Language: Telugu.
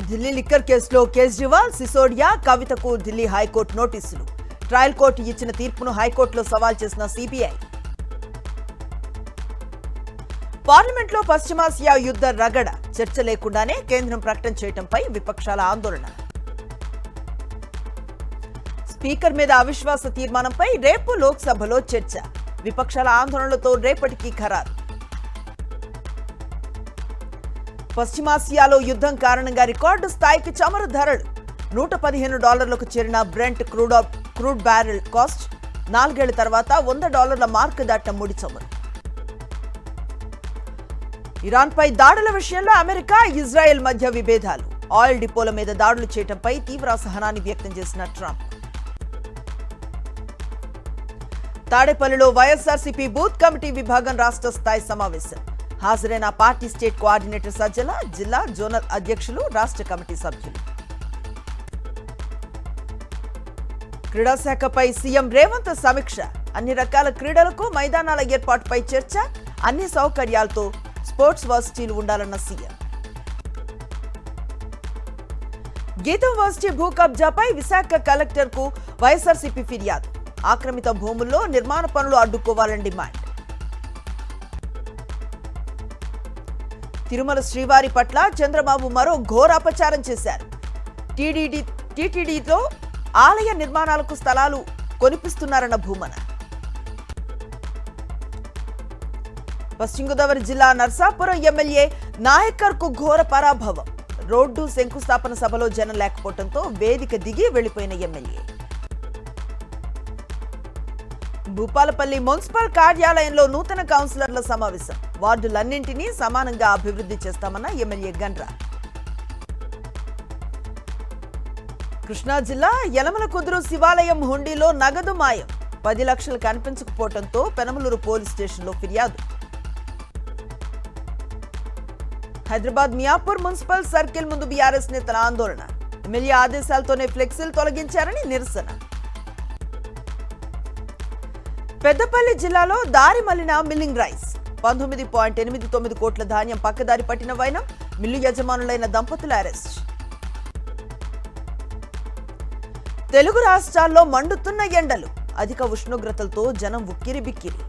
ఢిల్లీ లిక్కర్ కేసులో కేజ్రీవాల్, సిసోడియా, కవితకు ఢిల్లీ హైకోర్టు నోటీసులు. ట్రయల్ కోర్టు ఇచ్చిన తీర్పును హైకోర్టులో సవాల్ చేసిన సిబిఐ. పార్లమెంట్లో పశ్చిమాసియా యుద్ధ రగడ. చర్చ లేకుండానే కేంద్రం ప్రకటన చేయడంపై విపక్షాల ఆందోళన. స్పీకర్ మీద అవిశ్వాస తీర్మానంపై రేపు లోక్సభలో చర్చ. విపక్షాల ఆందోళనలతో రేపటికి ఖరారు. పశ్చిమాసియాలో యుద్ధం కారణంగా రికార్డు స్థాయికి చమురు ధరలు. $115లకు చేరిన బ్రెంట్ క్రూడ్ బ్యారెల్ కాస్ట్ 4 ఏళ్ల తర్వాత $100 మార్కు దాటిన ముడి చమురు. ఇరాన్పై దాడుల విషయంలో అమెరికా, ఇజ్రాయెల్ మధ్య విభేదాలు. ఆయిల్ డిపోల మీద దాడులు చేయడంపై తీవ్ర అసహనాన్ని వ్యక్తం చేసిన ట్రంప్. తాడేపల్లిలో వైఎస్ఆర్సీపీ బూత్ కమిటీ విభాగం రాష్ట్ర స్థాయి సమావేశం. హాజరైన పార్టీ స్టేట్ కోఆర్డినేటర్ సజ్జల, జిల్లా, జోనల్ అధ్యక్షులు, రాష్ట్ర కమిటీ సభ్యులు. క్రీడా శాఖపై సీఎం రేవంత్ సమీక్ష. అన్ని రకాల క్రీడలకు మైదానాల ఏర్పాటుపై చర్చ. అన్ని సౌకర్యాలతో స్పోర్ట్స్ వర్సిటీలు ఉండాలన్న సీఎం. గీతం వర్సిటీ భూ కబ్జాపై విశాఖ కలెక్టర్కు వైఎస్ఆర్సీపీ ఫిర్యాదు. ఆక్రమిత భూముల్లో నిర్మాణ పనులు అడ్డుకోవాలని డిమాండ్. తిరుమల శ్రీవారి పట్ల చంద్రబాబు మరో ఘోర అపచారం చేశారు. టీటీడీతో ఆలయ నిర్మాణాలకు స్థలాలు కొనిపిస్తున్నారన్న భూమన. పశ్చిమ గోదావరి జిల్లా నర్సాపురం ఎమ్మెల్యే నాయకర్కు ఘోర పరాభవం. రోడ్డు శంకుస్థాపన సభలో జనం లేకపోవడంతో వేదిక దిగి వెళ్లిపోయిన ఎమ్మెల్యే. భూపాలపల్లి మున్సిపల్ కార్యాలయంలో నూతన కౌన్సిలర్ల సమావేశం. వార్డులన్నింటినీ సమానంగా అభివృద్ధి చేస్తామన్న ఎమ్మెల్యే గండ్ర. కృష్ణా జిల్లా యలమలకుదురు శివాలయం హుండీలో నగదు మాయం. 10 లక్షలు కనిపించకపోవడంతో పెనమలూరు పోలీస్ స్టేషన్లో ఫిర్యాదు. హైదరాబాద్ మియాపూర్ మున్సిపల్ సర్కిల్ ముందు బీఆర్ఎస్ నేతల ఆందోళన. ఎమ్మెల్యే ఆదేశాలతోనే ఫ్లెక్సీలు తొలగించారని నిరసన. పెద్దపల్లి జిల్లాలో దారి మళ్లిన మిల్లింగ్ రైస్. 19.89 కోట్ల ధాన్యం పక్కదారి పట్టిన వైనం. మిల్లు యజమానులైన దంపతుల అరెస్ట్. తెలుగు రాష్ట్రాల్లో మండుతున్న ఎండలు. అధిక ఉష్ణోగ్రతలతో జనం ఉక్కిరిబిక్కిరి.